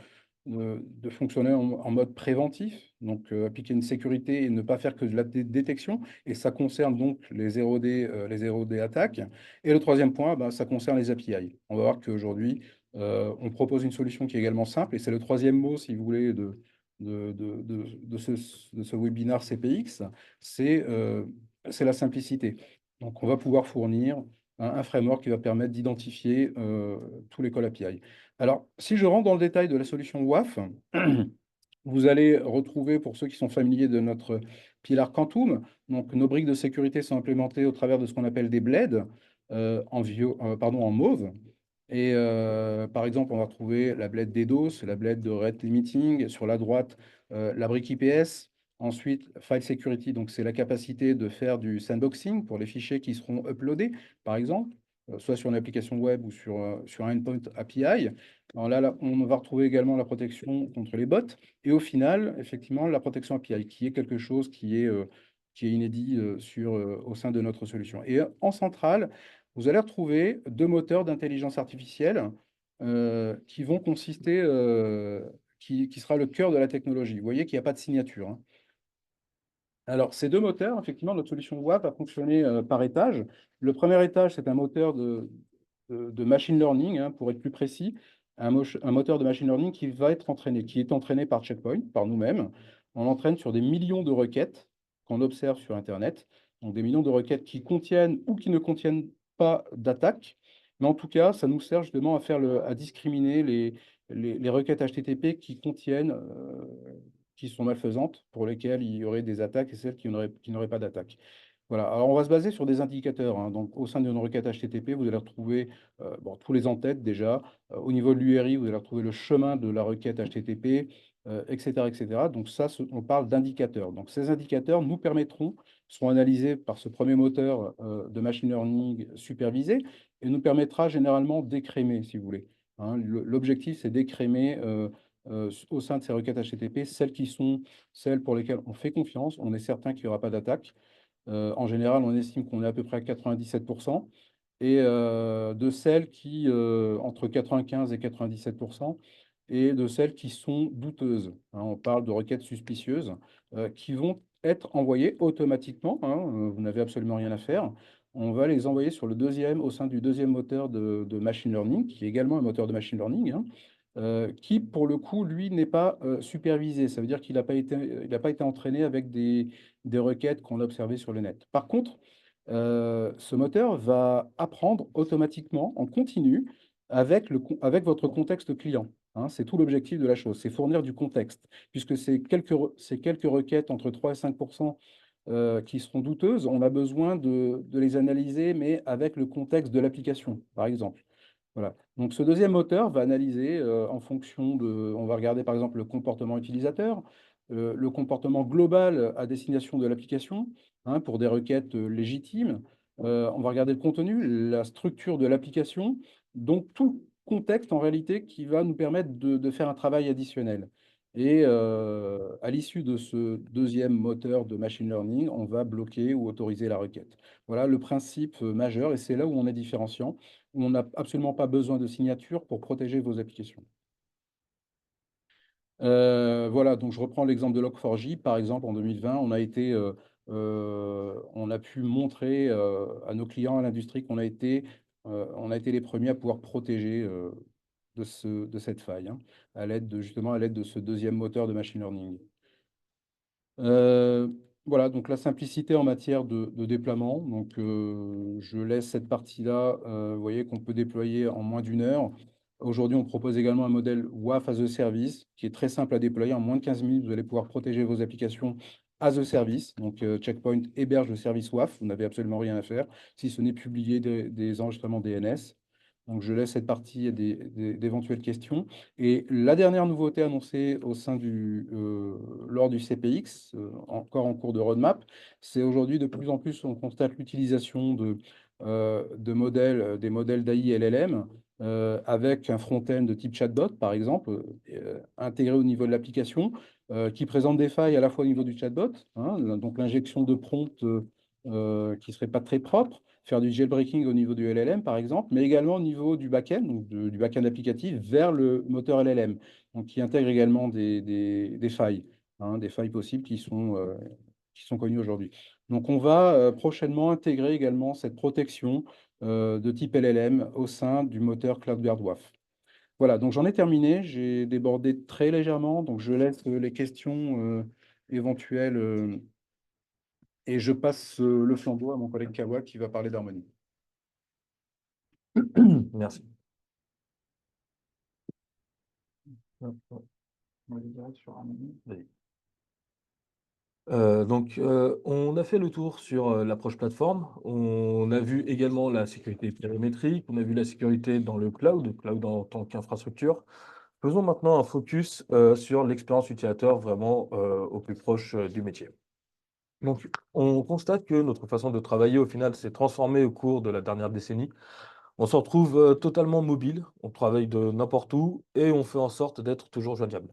fonctionner en mode préventif, donc appliquer une sécurité et ne pas faire que de la détection, et ça concerne donc les 0D attaques. Et le troisième point, ben, ça concerne les API. On va voir qu'aujourd'hui, on propose une solution qui est également simple, et c'est le troisième mot, si vous voulez, de ce webinaire CPX, c'est la simplicité. Donc, on va pouvoir fournir un framework qui va permettre d'identifier tous les calls API. Alors, si je rentre dans le détail de la solution WAF, vous allez retrouver, pour ceux qui sont familiers de notre pilar Quantum, donc nos briques de sécurité sont implémentées au travers de ce qu'on appelle des blades en mauve. Et par exemple, on va retrouver la blade DDoS, la blade de Rate Limiting, sur la droite, la brique IPS. Ensuite, File Security, donc c'est la capacité de faire du sandboxing pour les fichiers qui seront uploadés, par exemple, soit sur une application web ou sur un endpoint API. Alors là, on va retrouver également la protection contre les bots. Et au final, effectivement, la protection API, qui est quelque chose qui est inédit au sein de notre solution. Et en centrale, vous allez retrouver deux moteurs d'intelligence artificielle qui vont consister, qui sera le cœur de la technologie. Vous voyez qu'il n'y a pas de signature. Hein. Alors, ces deux moteurs, effectivement, notre solution WAF va fonctionner par étage. Le premier étage, c'est un moteur de machine learning, hein, pour être plus précis, un moteur de machine learning qui est entraîné par Checkpoint, par nous-mêmes. On l'entraîne sur des millions de requêtes qu'on observe sur Internet, donc des millions de requêtes qui contiennent ou qui ne contiennent pas d'attaque. Mais en tout cas, ça nous sert justement à discriminer les requêtes HTTP qui sont malfaisantes, pour lesquelles il y aurait des attaques et celles qui n'auraient pas d'attaque. Voilà, alors on va se baser sur des indicateurs. Hein. Donc, au sein d'une requête HTTP, vous allez retrouver tous les en-têtes déjà. Au niveau de l'URI, vous allez retrouver le chemin de la requête HTTP, etc., etc. Donc ça, on parle d'indicateurs. Donc ces indicateurs seront analysés par ce premier moteur de machine learning supervisé et nous permettra généralement d'écrémer, si vous voulez. Hein. L'objectif, c'est d'écrémer au sein de ces requêtes HTTP celles pour lesquelles on fait confiance, on est certain qu'il n'y aura pas d'attaque. En général, on estime qu'on est à peu près à 97%, et de celles entre 95 et 97%, et de celles qui sont douteuses. Hein. On parle de requêtes suspicieuses qui vont être envoyées automatiquement. Hein. Vous n'avez absolument rien à faire. On va les envoyer au sein du deuxième moteur de machine learning, qui est également un moteur de machine learning. Hein. qui, pour le coup, lui, n'est pas supervisé. Ça veut dire qu'il n'a pas été entraîné avec des requêtes qu'on a observées sur le net. Par contre, ce moteur va apprendre automatiquement, en continu, avec votre contexte client. Hein. C'est tout l'objectif de la chose, c'est fournir du contexte, puisque ces quelques requêtes entre 3 et 5 qui seront douteuses, on a besoin de les analyser, mais avec le contexte de l'application, par exemple. Voilà. Donc ce deuxième moteur va analyser en fonction de, on va regarder par exemple le comportement utilisateur, le comportement global à destination de l'application, hein, pour des requêtes légitimes. On va regarder le contenu, la structure de l'application, donc tout le contexte en réalité qui va nous permettre de faire un travail additionnel. Et à l'issue de ce deuxième moteur de machine learning, on va bloquer ou autoriser la requête. Voilà le principe majeur, et c'est là où on est différenciant, où on n'a absolument pas besoin de signature pour protéger vos applications. Voilà, donc je reprends l'exemple de Log4j. Par exemple, en 2020, on a pu montrer à nos clients, à l'industrie, on a été les premiers à pouvoir protéger de cette faille, hein, justement à l'aide de ce deuxième moteur de machine learning. Euh, voilà, donc la simplicité en matière de déploiement. Donc, je laisse cette partie-là. Vous voyez qu'on peut déployer en moins d'une heure. Aujourd'hui, on propose également un modèle WAF as a Service qui est très simple à déployer. En moins de 15 minutes, vous allez pouvoir protéger vos applications as a Service. Donc, Checkpoint héberge le service WAF. Vous n'avez absolument rien à faire si ce n'est publier des enregistrements DNS. Donc, je laisse cette partie à d'éventuelles questions. Et la dernière nouveauté annoncée lors du CPX, encore en cours de roadmap, c'est aujourd'hui de plus en plus on constate l'utilisation de modèles, des modèles d'AI LLM avec un front-end de type chatbot, par exemple, intégré au niveau de l'application, qui présente des failles à la fois au niveau du chatbot, hein, donc l'injection de prompts qui ne serait pas très propre, faire du jailbreaking au niveau du LLM, par exemple, mais également au niveau du back-end, donc du back-end applicatif vers le moteur LLM, donc qui intègre également des failles, hein, des failles possibles qui sont connues aujourd'hui. Donc on va prochainement intégrer également cette protection de type LLM au sein du moteur CloudGuard WAF. Voilà, donc j'en ai terminé, j'ai débordé très légèrement, donc je laisse les questions éventuelles et je passe le flambeau à mon collègue Kawa qui va parler d'harmonie. Merci. Vas-y. On a fait le tour sur l'approche plateforme. On a vu également la sécurité périmétrique. On a vu la sécurité dans le cloud en tant qu'infrastructure. Faisons maintenant un focus sur l'expérience utilisateur vraiment au plus proche du métier. Donc, on constate que notre façon de travailler, au final, s'est transformée au cours de la dernière décennie. On se retrouve totalement mobile, on travaille de n'importe où et on fait en sorte d'être toujours joignable.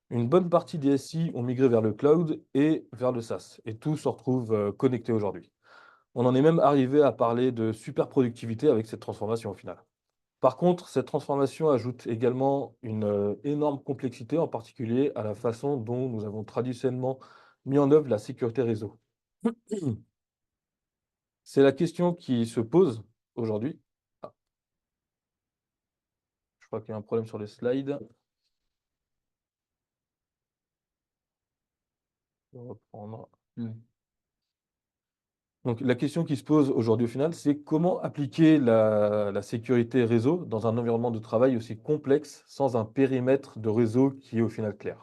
Une bonne partie des SI ont migré vers le cloud et vers le SaaS, et tout se retrouve connecté aujourd'hui. On en est même arrivé à parler de super productivité avec cette transformation au final. Par contre, cette transformation ajoute également une énorme complexité, en particulier à la façon dont nous avons traditionnellement mis en œuvre la sécurité réseau. C'est la question qui se pose aujourd'hui. Ah, je crois qu'il y a un problème sur les slides. Je vais reprendre. Donc, la question qui se pose aujourd'hui au final, c'est comment appliquer la sécurité réseau dans un environnement de travail aussi complexe sans un périmètre de réseau qui est au final clair.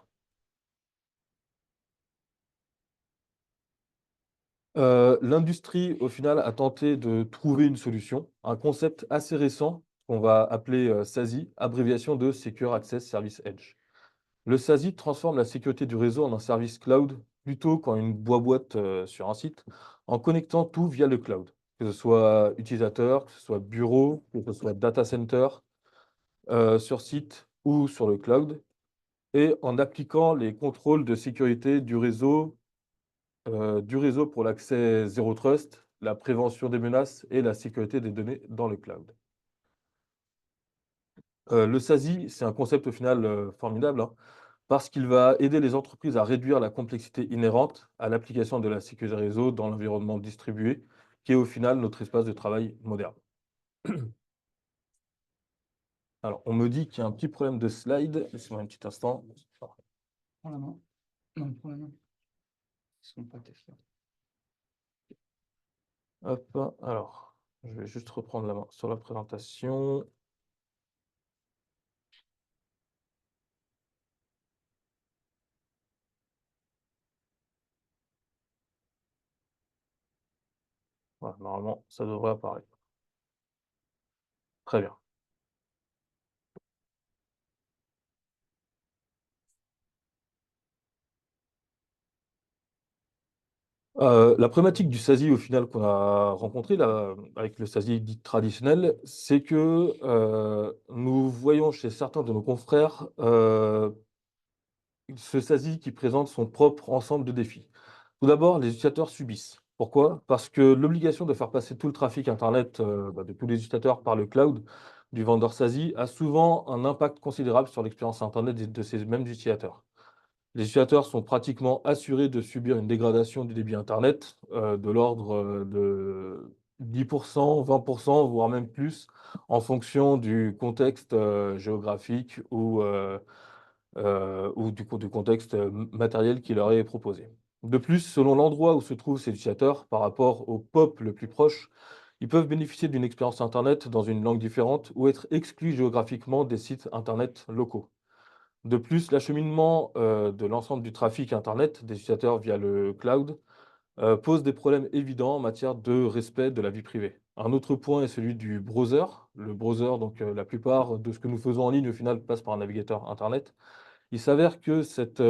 L'industrie, au final, a tenté de trouver une solution, un concept assez récent qu'on va appeler SASI, abréviation de Secure Access Service Edge. Le SASI transforme la sécurité du réseau en un service cloud plutôt qu'en une boîte sur un site, en connectant tout via le cloud, que ce soit utilisateur, que ce soit bureau, que ce soit data center, sur site ou sur le cloud, et en appliquant les contrôles de sécurité du réseau pour l'accès zéro trust, la prévention des menaces et la sécurité des données dans le cloud. Le SASI, c'est un concept au final formidable, hein, parce qu'il va aider les entreprises à réduire la complexité inhérente à l'application de la sécurité réseau dans l'environnement distribué, qui est au final notre espace de travail moderne. Alors, on me dit qu'il y a un petit problème de slide. Laissez-moi un petit instant. Prends la main. Non, prends la main. Ils sont pas tes fleurs. Hop, alors, je vais juste reprendre la main sur la présentation. Voilà, normalement, ça devrait apparaître. Très bien. La problématique du SASI au final qu'on a rencontré là, avec le SASI dit traditionnel, c'est que, nous voyons chez certains de nos confrères, ce SASI qui présente son propre ensemble de défis. Tout d'abord, les utilisateurs subissent. Pourquoi? Parce que l'obligation de faire passer tout le trafic internet, de tous les utilisateurs par le cloud du vendeur SASI a souvent un impact considérable sur l'expérience internet de ces mêmes utilisateurs. Les utilisateurs sont pratiquement assurés de subir une dégradation du débit internet, de l'ordre, de 10 20 voire même plus, en fonction du contexte, géographique ou du contexte, matériel qui leur est proposé. De plus, selon l'endroit où se trouvent ces utilisateurs par rapport au POP le plus proche, ils peuvent bénéficier d'une expérience internet dans une langue différente ou être exclus géographiquement des sites internet locaux. De plus, l'acheminement, de l'ensemble du trafic internet des utilisateurs via le cloud, pose des problèmes évidents en matière de respect de la vie privée. Un autre point est celui du browser. Le browser, donc, la plupart de ce que nous faisons en ligne, au final, passe par un navigateur internet. Il s'avère que cette,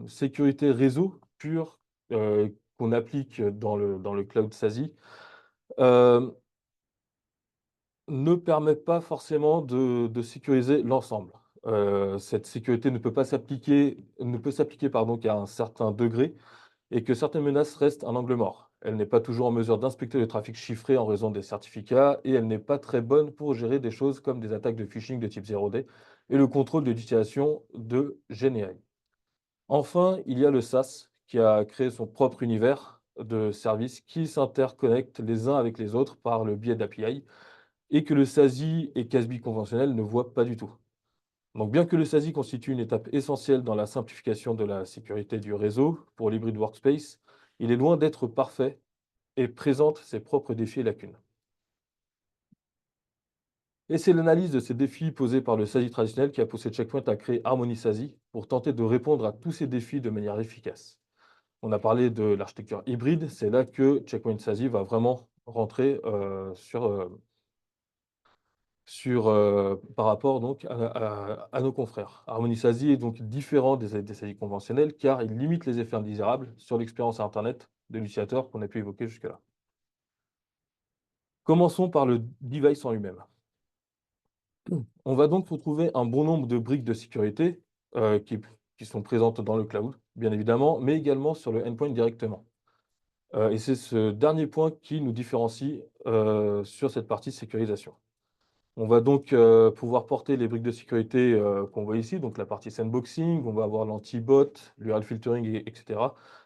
sécurité réseau pure, qu'on applique dans le cloud SASI, hem, ne permet pas forcément de sécuriser l'ensemble. Cette sécurité ne peut s'appliquer, pardon, qu'à un certain degré et que certaines menaces restent un angle mort. Elle n'est pas toujours en mesure d'inspecter le trafic chiffré en raison des certificats et elle n'est pas très bonne pour gérer des choses comme des attaques de phishing de type 0D et le contrôle de l'utilisation de GNI. Enfin, il y a le SaaS qui a créé son propre univers de services qui s'interconnectent les uns avec les autres par le biais d'API et que le SASI et CASB conventionnel ne voient pas du tout. Donc, bien que le SASI constitue une étape essentielle dans la simplification de la sécurité du réseau pour l'hybrid workspace, il est loin d'être parfait et présente ses propres défis et lacunes. Et c'est l'analyse de ces défis posés par le SASI traditionnel qui a poussé Checkpoint à créer Harmony SASI pour tenter de répondre à tous ces défis de manière efficace. On a parlé de l'architecture hybride, c'est là que Checkpoint SASI va vraiment rentrer par rapport donc à nos confrères. Harmony SASI est donc différent des SASI conventionnels car il limite les effets indésirables sur l'expérience internet de l'utilisateur qu'on a pu évoquer jusque-là. Commençons par le device en lui-même. On va donc retrouver un bon nombre de briques de sécurité qui sont présentes dans le cloud, bien évidemment, mais également sur le endpoint directement. Et c'est ce dernier point qui nous différencie sur cette partie sécurisation. On va donc, pouvoir porter les briques de sécurité, qu'on voit ici, donc la partie sandboxing, on va avoir l'anti-bot, l'URL filtering et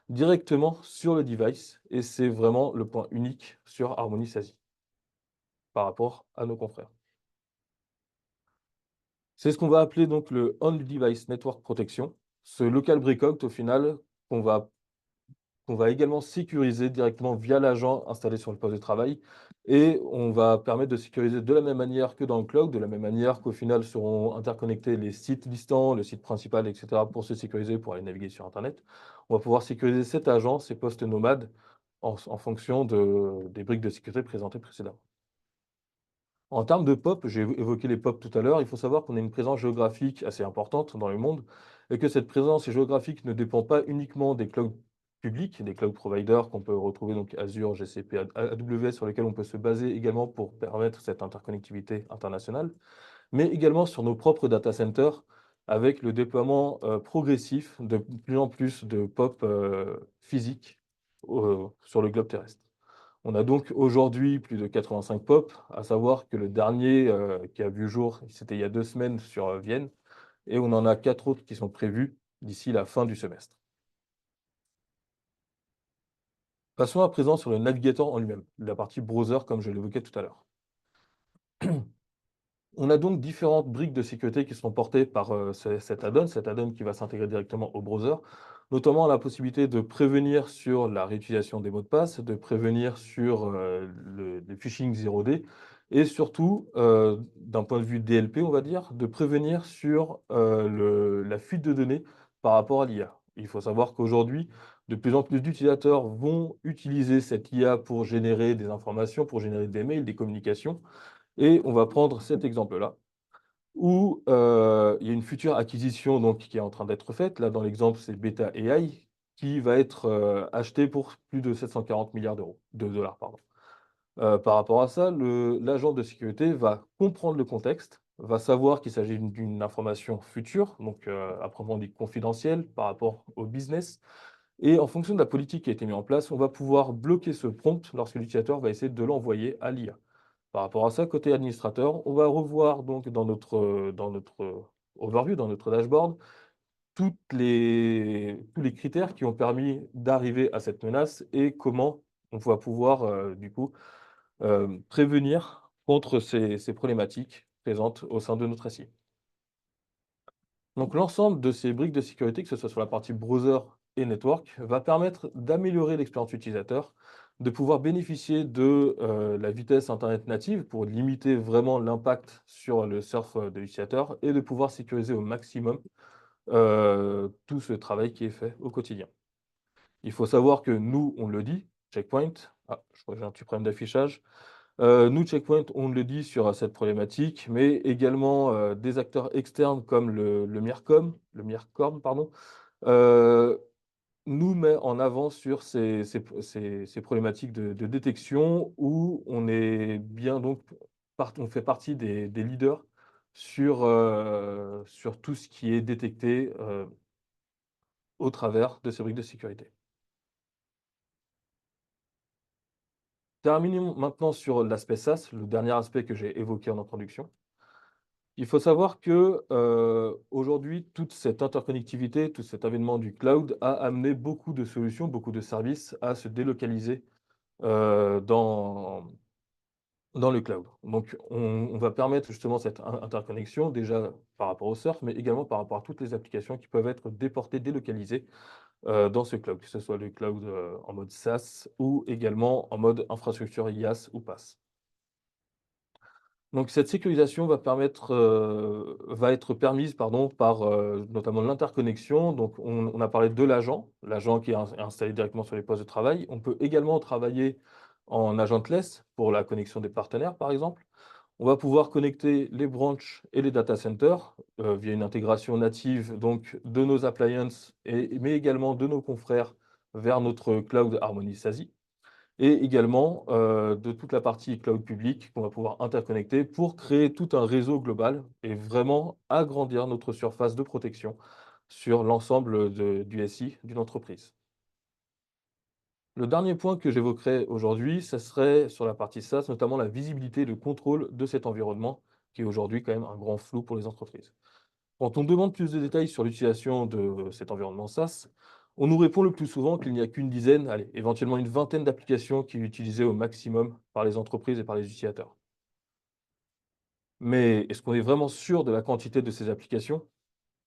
directement sur le device et c'est vraiment le point unique sur Harmony SASI par rapport à nos confrères. C'est ce qu'on va appeler donc le On-Device Network Protection. Ce local breakout au final qu'on va qu'on va également sécuriser directement via l'agent installé sur le poste de travail et on va permettre de sécuriser de la même manière que dans le cloud, de la même manière qu'au final seront interconnectés les sites distants, le site principal, et cetera, pour se sécuriser, pour aller naviguer sur internet. On va pouvoir sécuriser cet agent, ces postes nomades, en fonction des briques de sécurité présentées précédemment. En termes de POP, j'ai évoqué les POP tout à l'heure, il faut savoir qu'on a une présence géographique assez importante dans le monde et que cette présence géographique ne dépend pas uniquement des clouds publics, des cloud providers qu'on peut retrouver donc Azure, GCP, AWS sur lesquels on peut se baser également pour permettre cette interconnectivité internationale, mais également sur nos propres data centers avec le déploiement progressif de plus en plus de POP physiques sur le globe terrestre. On a donc aujourd'hui plus de 85 POP, à savoir que le dernier, qui a vu jour, c'était il y a 2 semaines sur, Vienne et on en a 4 autres qui sont prévus d'ici la fin du semestre. Passons à présent sur le navigateur en lui-même, la partie browser comme je l'évoquais tout à l'heure. On a donc différentes briques de sécurité qui sont portées par cet add-on qui va s'intégrer directement au browser, notamment la possibilité de prévenir sur la réutilisation des mots de passe, de prévenir sur le phishing 0D et surtout, d'un point de vue DLP, on va dire, de prévenir sur la fuite de données par rapport à l'IA. Il faut savoir qu'aujourd'hui, de plus en plus d'utilisateurs vont utiliser cette IA pour générer des informations, pour générer des mails, des communications. Et on va prendre cet exemple-là, où il y a une future acquisition donc, qui est en train d'être faite. Là, dans l'exemple, c'est Beta AI, qui va être acheté pour plus de 740 milliards de dollars. Pardon. Par rapport à ça, l'agent de sécurité va comprendre le contexte, va savoir qu'il s'agit d'une information future, donc à proprement dit confidentielle par rapport au business. Et en fonction de la politique qui a été mise en place, on va pouvoir bloquer ce prompt lorsque l'utilisateur va essayer de l'envoyer à l'IA. Par rapport à ça, côté administrateur, on va revoir donc dans notre overview, dans notre dashboard, tous les critères qui ont permis d'arriver à cette menace et comment on va pouvoir du coup prévenir contre ces problématiques présentes au sein de notre SI. Donc l'ensemble de ces briques de sécurité, que ce soit sur la partie browser et network, va permettre d'améliorer l'expérience utilisateur, de pouvoir bénéficier de la vitesse Internet native pour limiter vraiment l'impact sur le surf de l'utilisateur et de pouvoir sécuriser au maximum tout ce travail qui est fait au quotidien. Il faut savoir que nous, on le dit, Checkpoint, je crois que j'ai un petit problème d'affichage, nous, Checkpoint, on le dit sur cette problématique, mais également des acteurs externes comme le MIRCOM, pardon, euh, nous met en avant sur ces problématiques de détection où on est bien donc, on fait partie des leaders sur tout ce qui est détecté au travers de ces briques de sécurité. Terminons maintenant sur l'aspect SaaS, le dernier aspect que j'ai évoqué en introduction. Il faut savoir que, aujourd'hui, toute cette interconnectivité, tout cet avènement du cloud a amené beaucoup de solutions, beaucoup de services à se délocaliser, dans le cloud. Donc on va permettre justement cette interconnexion déjà par rapport au surf, mais également par rapport à toutes les applications qui peuvent être déportées, délocalisées, dans ce cloud, que ce soit le cloud, en mode SaaS ou également en mode infrastructure IaaS ou PaaS. Donc cette sécurisation va être permise pardon, par, notamment l'interconnexion. Donc on a parlé de l'agent qui est installé directement sur les postes de travail. On peut également travailler en agentless pour la connexion des partenaires, par exemple. On va pouvoir connecter les branches et les data centers, via une intégration native donc de nos appliances mais également de nos confrères vers notre cloud Harmony SASE. Et également, de toute la partie cloud public qu'on va pouvoir interconnecter pour créer tout un réseau global et vraiment agrandir notre surface de protection sur l'ensemble du SI d'une entreprise. Le dernier point que j'évoquerai aujourd'hui, ça serait sur la partie SaaS, notamment la visibilité et le contrôle de cet environnement, qui est aujourd'hui quand même un grand flou pour les entreprises. Quand on demande plus de détails sur l'utilisation de cet environnement SaaS, on nous répond le plus souvent qu'il n'y a qu'une dizaine, allez, éventuellement une vingtaine d'applications qui est utilisée au maximum par les entreprises et par les utilisateurs. Mais est-ce qu'on est vraiment sûr de la quantité de ces applications?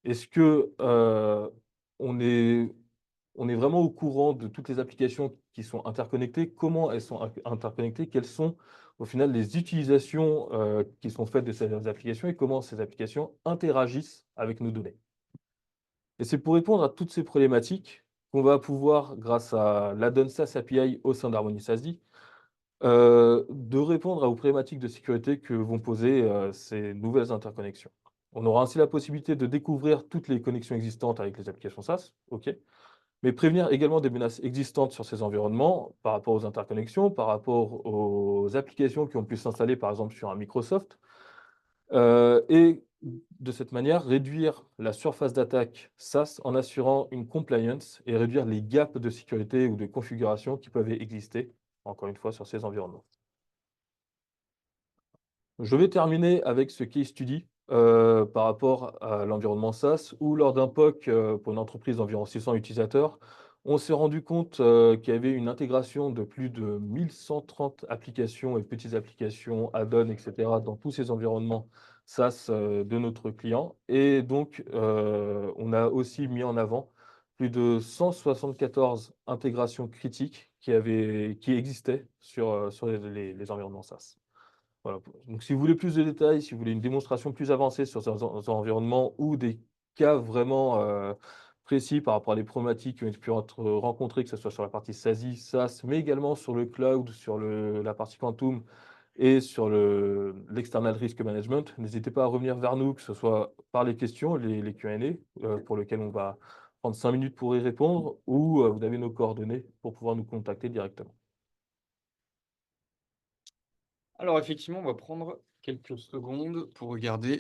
Est-ce que on est, on est vraiment au courant de toutes les applications qui sont interconnectées? Comment elles sont interconnectées? Quelles sont au final les utilisations qui sont faites de ces applications et comment ces applications interagissent avec nos données? Et c'est pour répondre à toutes ces problématiques qu'on va pouvoir, grâce à l'add-on SaaS API au sein d'Harmony SASE, de répondre aux problématiques de sécurité que vont poser ces nouvelles interconnexions. On aura ainsi la possibilité de découvrir toutes les connexions existantes avec les applications SaaS, OK, mais prévenir également des menaces existantes sur ces environnements par rapport aux interconnexions, par rapport aux applications qui ont pu s'installer par exemple sur un Microsoft. Et de cette manière, réduire la surface d'attaque SaaS en assurant une compliance et réduire les gaps de sécurité ou de configuration qui peuvent exister, encore une fois, sur ces environnements. Je vais terminer avec ce case study par rapport à l'environnement SaaS, où lors d'un POC pour une entreprise d'environ 600 utilisateurs, on s'est rendu compte qu'il y avait une intégration de plus de 1130 applications et petites applications, add-ons, etc., dans tous ces environnements SaaS de notre client. Et donc, on a aussi mis en avant plus de 174 intégrations critiques qui existaient sur les environnements SaaS. Voilà. Donc, si vous voulez plus de détails, si vous voulez une démonstration plus avancée sur ces environnements ou des cas vraiment précis par rapport à des problématiques qui ont pu être rencontrées, que ce soit sur la partie SASI, SaaS, mais également sur le cloud, sur la partie Quantum et sur l'external risk management, n'hésitez pas à revenir vers nous, que ce soit par les questions, les Q&A, pour lesquels on va prendre 5 minutes pour y répondre, ou vous avez nos coordonnées pour pouvoir nous contacter directement. Alors effectivement, on va prendre quelques secondes pour regarder